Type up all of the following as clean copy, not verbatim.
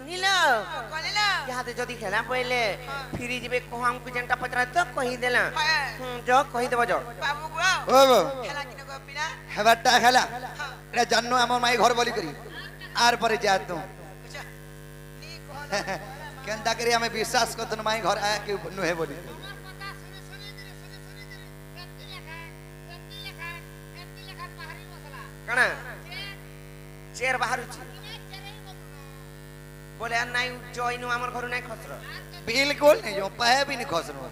ननीला याद जदी खेला पहिले फिरी जिबे को हमको जनता पत्रा तो कहि देला जो कहि देबो जो बाबू ओ खेला किने गपिना हेबाटा खेला एटा जन्नो हमर माई घर बोली करी आर परे जा तू केंदा करी हमें विश्वास को तन माई घर आया के नुहे बोली कना चेर बाहर बोले नहीं जॉइन हमर घर नहीं खसरो बिल्कुल नहीं जो पहे भी नहीं खसरो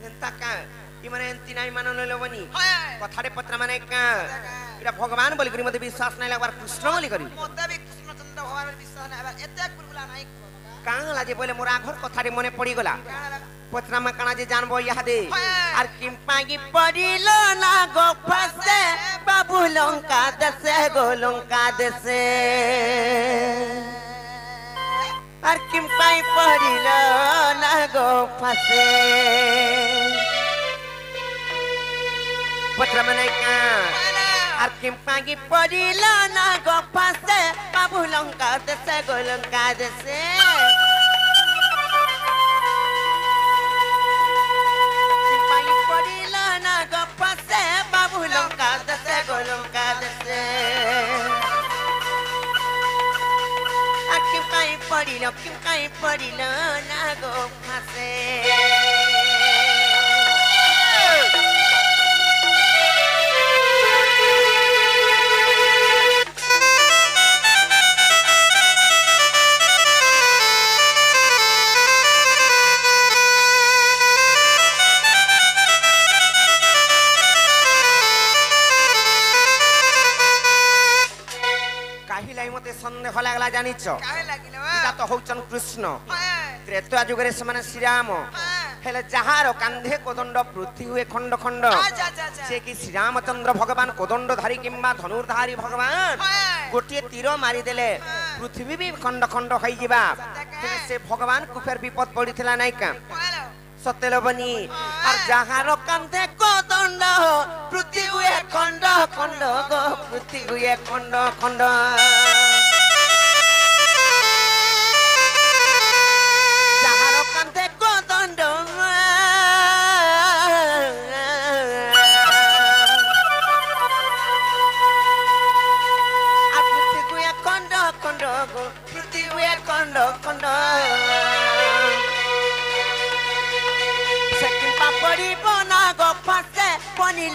जनता का कि माने एंती नहीं मानन लेबनी कथारे पत्र माने का इरा भगवान बोली करी मते विश्वास नहीं लगबार कृष्ण बोली करी मते भी कृष्णचंद्र भगवान विश्वास नहीं एते कुरबुला नहीं काला जे बोले मोरा घर कथारे मने पड़ी गला पत्रा में काना जे जानबो यादे आर किंपागी पड़िलो ना गो फसे बाबू लंका दसे गो लंका दसे आर किंपाई पड़िलो ना गो फसे पत्रा में का आर किंपागी पड़िलो ना गो फसे बाबू लंका दसे गो लंका दसे पड़िलो ना गो फसे सन्देह लागला जानिछ काहे लागिलो इता तो होचन कृष्ण त्रेता जुगरे समान श्री राम हेले जहार कांधे कोदंड पृथ्वी हुए खंड खंड से कि श्री रामचंद्र भगवान कोदंडधारी किंबा धनुर्धारी भगवान गोटे तीर मारी देले पृथ्वी भी खंड खंड होई जिबा से भगवान को फेर विपद पड़िथिला नै का सत्यलबनी और जहार कांधे कोदंड पृथ्वी हुए खंड खंड गो पृथ्वी हुए खंड खंड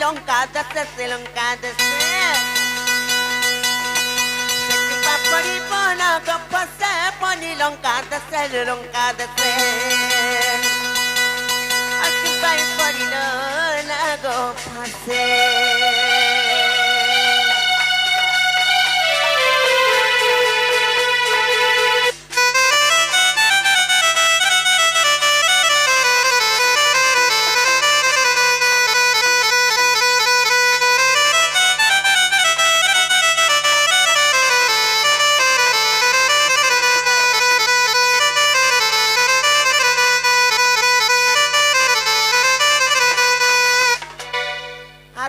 लंका दसे श्रीलंका दसे पड़ी बना गपसे पनी लंका दसे श्रीलंका दसे अकिबाई पड़ी ना गो फसे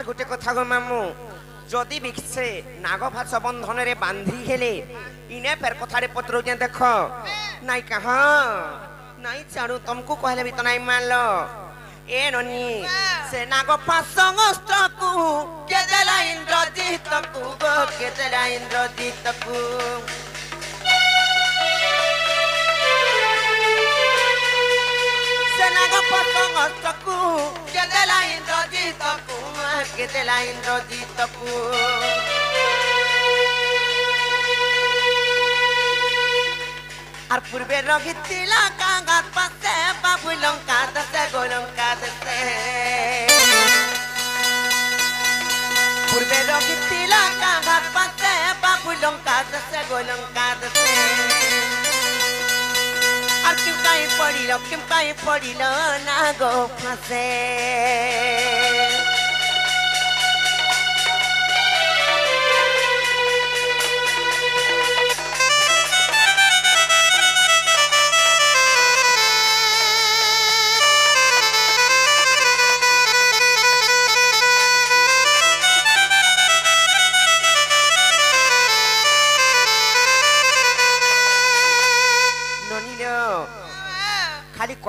गोटे कथा गो मामू जदि बिकसे नागभाष बंधन रे बांधी हेले इने फेर कथारे पत्र जे देख नाई कहा नाई चाड़ू तुमको कहले भी तो नाई मान लो ए ननी से नागभाष अस्त्र को के देला इंद्रजीत को गो के देला इंद्रजीत को से नागभाष अस्त्र को के देला इंद्रजीत को के देला इंद्रजीत को और पूर्वे रगितिला कांगात पासे बाबू लंका दसे गोलंका दसे पूर्वे रगितिला कांगात पासे बाबू लंका दसे गोलंका दसे और किम काई पड़िलो ना गो फसे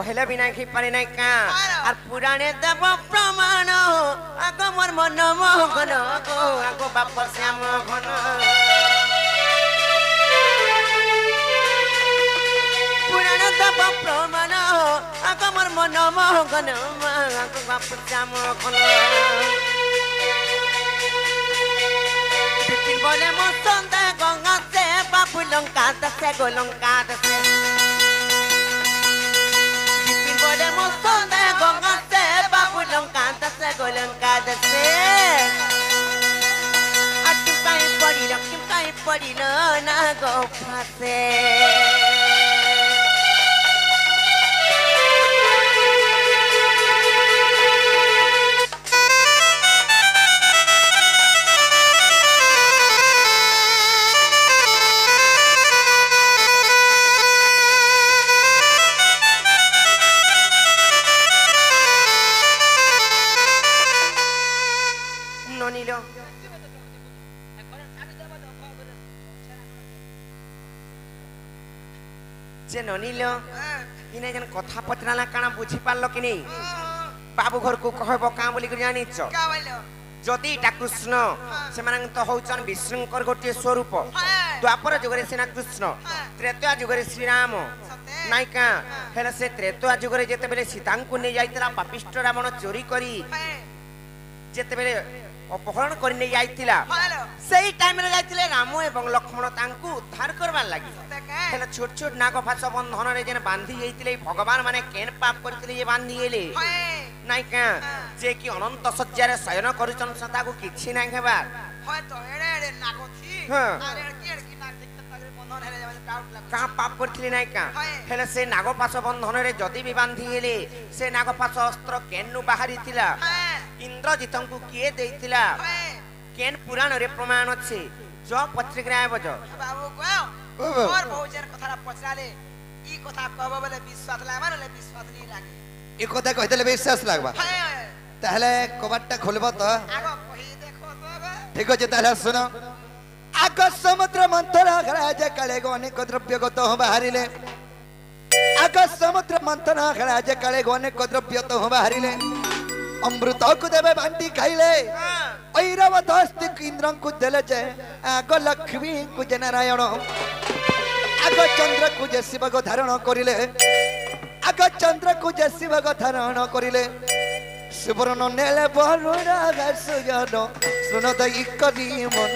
कहले भी नहीं पारे नहीं का और पुराने देव प्रमाण आगो मोर मन मोहन आगो बाप श्याम घन पुराने देव प्रमाण आगो मोर मन मोहन आगो बाप श्याम घन बोले मो संदे गंगा से बापू लंका दसे गोलंका दसे बोले मो संदे गंगा से बापू लंका दसे गोलंका दसे अटम काई पड़िलो ना गो फासे जे ननिलो इने जन कथा पचराला काना बुझी पारलो कि नहीं बाबू घर को कहबो का बोली कर जानि छ का बोलो जदि टा कृष्ण से मानन तो होचन विष्णुकर गोटे स्वरूप द्वापर जुगरे सेना कृष्ण त्रेता जुगरे श्री राम नायका हेले से त्रेता जुगरे जेते बेले सीता को ने जाइतला पापिष्ट रावण चोरी करी जेते बेले अपहरण कर ने जाइतिला सही टाइम रे जाइतिले राम एवं लक्ष्मण तांकू उद्धार करबार लागि हेले छोट छोट नागपाश बंधन रे जेन बांधी जाइतिले भगवान माने केन पाप करतिले ये बांधी गेले नायका जे कि अनंत सज्जा रे शयन करूचन सता को किछि नै हेबार होय तो एडे एडे नागोथी अरे की नाग देखत तागरे बंधन हेरे जाबे डाउट लाग का पाप करथिले नायका हेले से नागपाश बंधन रे जदी भी बांधी गेले से नागपाश अस्त्र केनु बाहरी थिला इंद्रजितं को किए देइतिला केन पुराण रे प्रमाण अछि जो पत्रिका बज बाबू को और बहुजन कथा पचराले ई कथा कहबो बोले विश्वास लागबा रे विश्वास नहीं लागे ई कथा कहतले विश्वास लागबा ताहले कबाटटा खोलबो तो आगो कहि देखो तो ठीक अछि ताहले सुनो आगो समुद्र मंथन राज काले गो अनेक द्रव्य गत हो बाहरिले आगो समुद्र मंथन राज काले गो अनेक द्रव्य तो हो बाहरिले अमृत को देवे बांटी खाइले ऐरावत हस्ती इंद्र को देले जे आगो लक्ष्मी को जे नारायण आगो चंद्र को जे शिव को धारण करिले आगो चंद्र को जे शिव को धारण करिले सुवर्ण नेले बरुणा सुजन सुन दई करी मन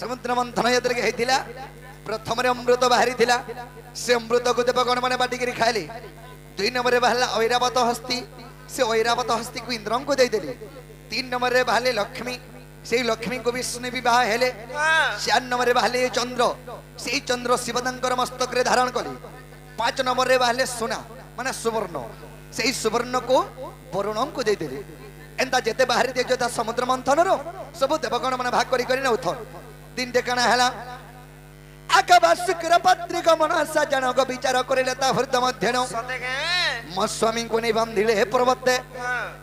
समुद्र मंथन यदर के हेतिला प्रथम रे अमृत बाहरी थिला से अमृत को देवगण माने बाटी करी खाइले दुई नंबर रे बाहला ऐरावत हस्ती से ऐरावत हस्ती को इंद्र को दे देली तीन नंबर रे बाहले लक्ष्मी से लक्ष्मी को विष्णु विवाह हेले चार नंबर रे बाहले चंद्र से चंद्र शिवदंकर मस्तक रे धारण करी पांच नंबर रे बाहले सोना माने सुवर्ण से सुवर्ण को वरुण को दे देली एंता जेते बाहरी दे जोता समुद्र मंथन रो सब देवगण माने भाग करी करी नउथन दिन देखना हैला आकबा शुक्र पत्रिक मनसा जनक विचार करिले ता हृदय मध्यन मो स्वामी को नै बंधिले हे पर्वते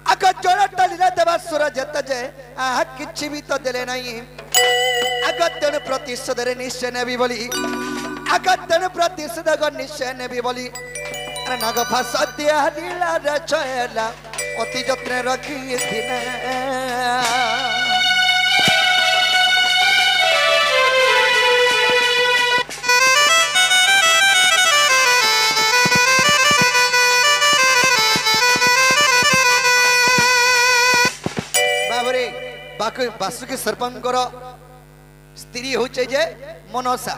आक जोड़ा टलिले देवासुर जत जे आ किछि भी तो देले नै आगतन प्रतिशोध रे निश्चय नेबी बोली आगतन प्रतिशोध ग निश्चय नेबी बोली अरे नाग फासतिया दिला रचयला अति जत्न रखी थिने बासुकी सरपंकर स्त्री होचे जे मनसा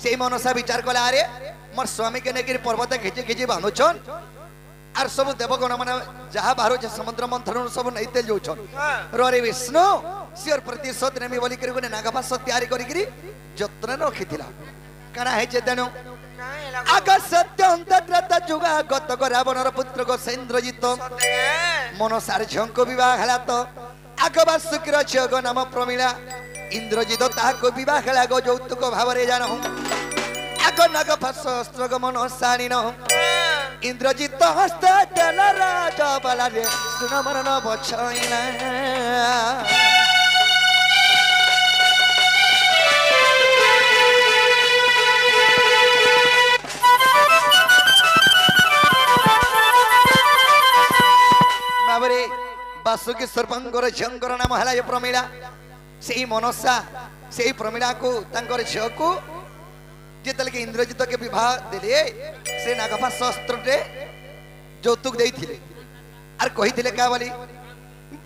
से मनसा विचार कला अरे मोर स्वामी के नेकिर पर्वत खिची खिची बांधुछन आर सब देवगण माने जहा बाहरो जे समुद्र मंथन सब नैते जोछन रे विष्णु सिर प्रतिशोध नेमी बोली करी कोने नागपास तैयारी करी करी जत्न रखिथिला काना हे जे देनु आग सत्य अंतत्रत जुगा गत को रावणर पुत्र को सेन्द्रजित मनसार झंको विवाह हला तो आगबा शुक्र छग नाम प्रमीला इंद्रजित ताको विवाह हला गो जौतुक भावरे जानो आग नाग फास अस्त्र मन साणी न इंद्रजित हस्त दल राज बला रे सुन मरण बछइला बाबरे बासुकी सर्पंगर झंकर नाम है ये प्रमीला से मनसा से प्रमीला को तंकर झ को जेतल के इंद्रजित के विवाह देले से नागपाश शस्त्रटे যৌতুক দেইଥିଲେ আর কহিଥିଲେ কা বলি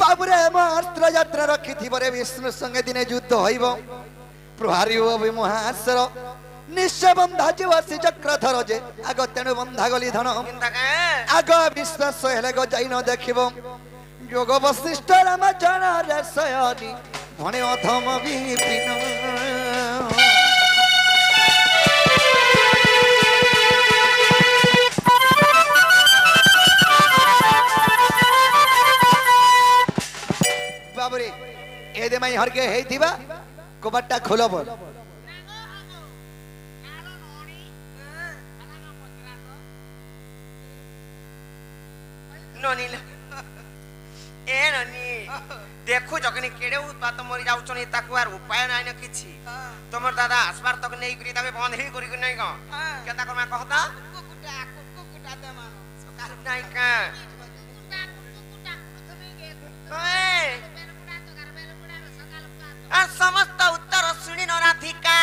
বাবুরে মস্ত্র যাত্রা রখিথিবরে বিষ্ণু সঙ্গে দিনে যুদ্ধ হইব প্রহারি হবে মহাসর নিশ্চয় বন্ধা জীব সে চক্রধর যে আগ তেণু বন্ধা গলি ধন আগ বিশ্বাস হেলে গ যাই ন দেখিব যোগ বশিষ্ঠ রাম জন রসয়নি ভণে অধম বিপিন बाबरे एदे मई हर के हेतिबा कोबट्टा खोलो बोल ननी ए ननी देखु जखनी केडे उत्पात मरि जाउछनी ताकु आर उपाय नाइ न किछि तमर दादा आसबार तक नै करी तबे बंद ही करी नै ग केता कमा कहता कुकुटा दे मानो सकार नाइ का ओए आ समस्त उत्तर सुनि नराधिका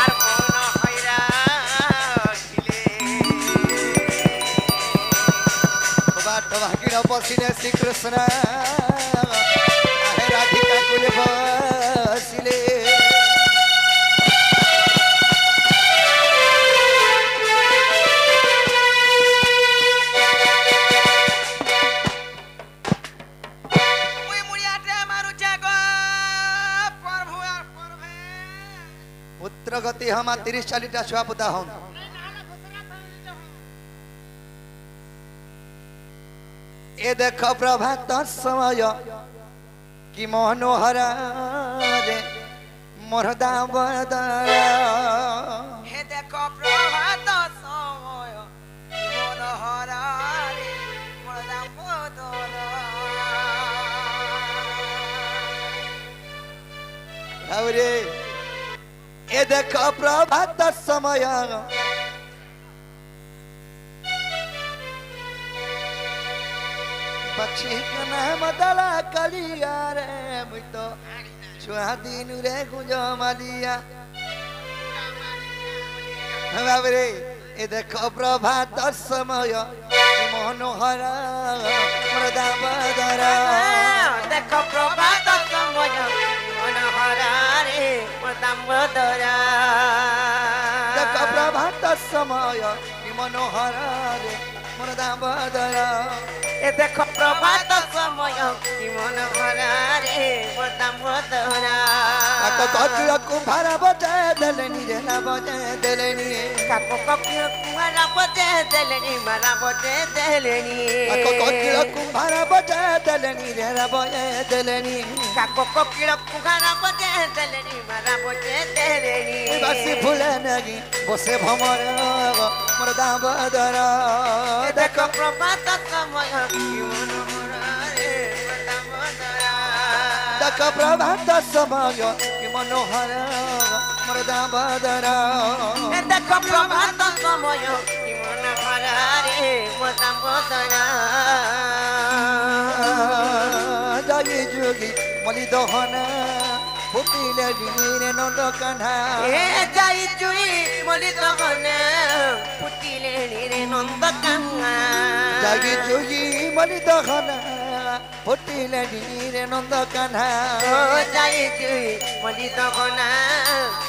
आर मन हैरा खिले बाट भागिर बसिने श्री कृष्ण आहे राधिका कुले बसिले गति हम 30-40 छुआ पुता हूं ए देख प्रभात समय कि मनोहर रे मोर दामोदर हे देख प्रभात समय मनोहर रे मोर दामोदर आवरे ए देख प्रभात समय पक्षी का नाम दला कलिया रे मुई तो छुआ दिन रे गुंज मालिया बाबरे ए देख प्रभात समय मनोहर मोर दामोदर देख प्रभात समय मनोहर रे मोर दामोदर देख प्रभात समय मनोहर रे मोर दामोदर ए देख प्रभात समय मनोहर रे मोर दामोदर काको ककिल कुम्भार बजे देलेनी रे ना बजे देलेनी काको ककिल कुम्भार बजे देलेनी मारा बजे देलेनी काको ककिल कुम्भार बजे देलेनी रे ना बजे देलेनी काको ककिल कुम्भार बजे देलेनी मारा बजे देलेनी बासी फुले नगी बसे भमर मोर दामोदर देख प्रभात समय मनोहर रे मोर दामोदर देख प्रभात समय मनोहर मोर दामोदर देख प्रभात समय मनोहर रे मोर दामोदर जगी जोगी मलि दहन फुटिले नीरे नंद कान्हा ए जाई जुई मलि दहन फुटिले नीरे नंद कान्हा जगी जोगी मलि दहन फुटिले नीरे नंद कान्हा ओ जाई जुई मलि दहन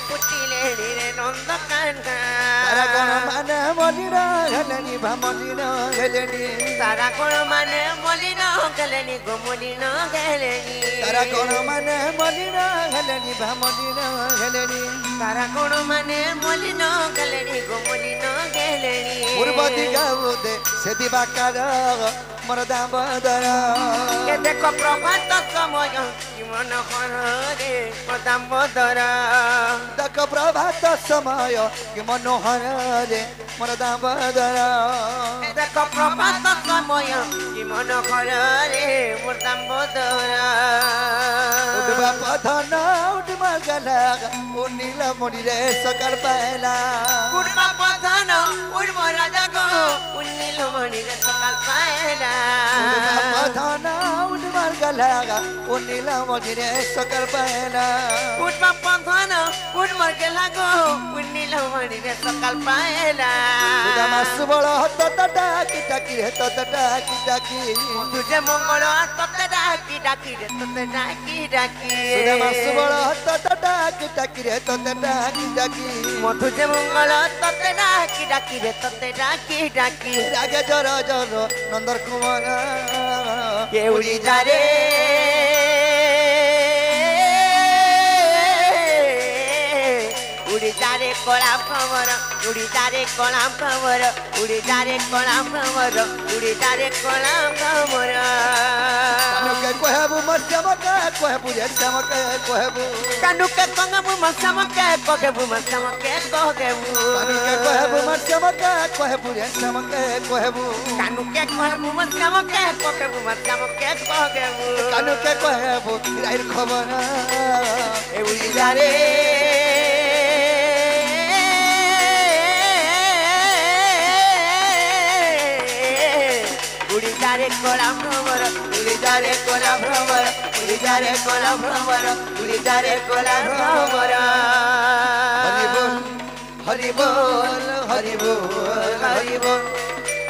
फुटिले नीरे नंद कान्हा तारा गण माने मलिन हेलेनी भामलिन हेलेनी तारा गण माने मलिन गेलेनी गोमलिन गेलेनी तारा गण माने मलिन हेलेनी भामलिन हेलेनी तारा गण माने मलिन गेलेनी गोमलिन गेलेनी पूर्व दिगा उदे से दिवाकर ମୋର ଦାମୋଦର ଏ ଦେଖ ପ୍ରଭାତ ସମୟ କି ମନୋହର ରେ ମୋ ଦାମୋଦର ଦେଖ ପ୍ରଭାତ ସମୟ କି ମନୋହର ରେ ମୋର ଦାମୋଦର ଏ ଦେଖ ପ୍ରଭାତ ସମୟ କି ମନୋହର ରେ ମୋ ଦାମୋଦର ଉଠବା ପଧନ ଉଠବା ଗଲା ଓ ନୀଳ ମଣିରେ ସକାଳ ପାଇଲା উঠবা পথান উঠব রাজা গো উন্নীল মণিরে সকাল পায়না উঠবা পধন উঠবা গলা ও নীল মণিরে সকাল পাইলা উঠবা পথান উঠব গেলা গো উন্নীল মণিরে সকাল পায়না মাসু বড় হত ডাকি ডাকি হে তো ডাকি ডাকি তুঝে মঙ্গল তোতে ডাকি ডাকি রে তোতে ডাকি ডাকি মাসু বড় হত ডাকি ডাকি রে তো ডাকি ডাকি মধুজে মঙ্গল তোতে ডাকি ডাকি রে তোতে ডাকি ডাকি রাগে জর জর নন্দর কুমার কে উড়ি যা রে উড়ি যা রে কলা ভ্রমর উড়ি যা রে কলা ভ্রমর উড়ি যা রে কলা ভ্রমর উড়ি যা রে কলা ভ্রমর কানুকে কহেবু মস্যমকে কহেবু রেশমকে কহেবু কানুকে কঙ্গবু মসমকে কগেবু মসমকে কগেবু কানুকে কহেবু মস্যমকে কহেবু রেশমকে কহেবু কানুকে কহেবু মসমকে কগেবু মসমকে কগেবু কানুকে কহেবু রাইর খবর এ উড়ি যা রে উড়ি যা রে কলা ভ্রমর উড়ি যা রে কলা ভ্রমর উড়ি যা রে কলা ভ্রমর উড়ি যা রে কলা ভ্রমর হরি বল হরি বল হরি বল হরি বল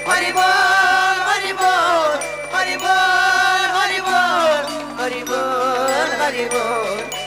হরি বল হরি বল হরি বল হরি বল হরি বল হরি বল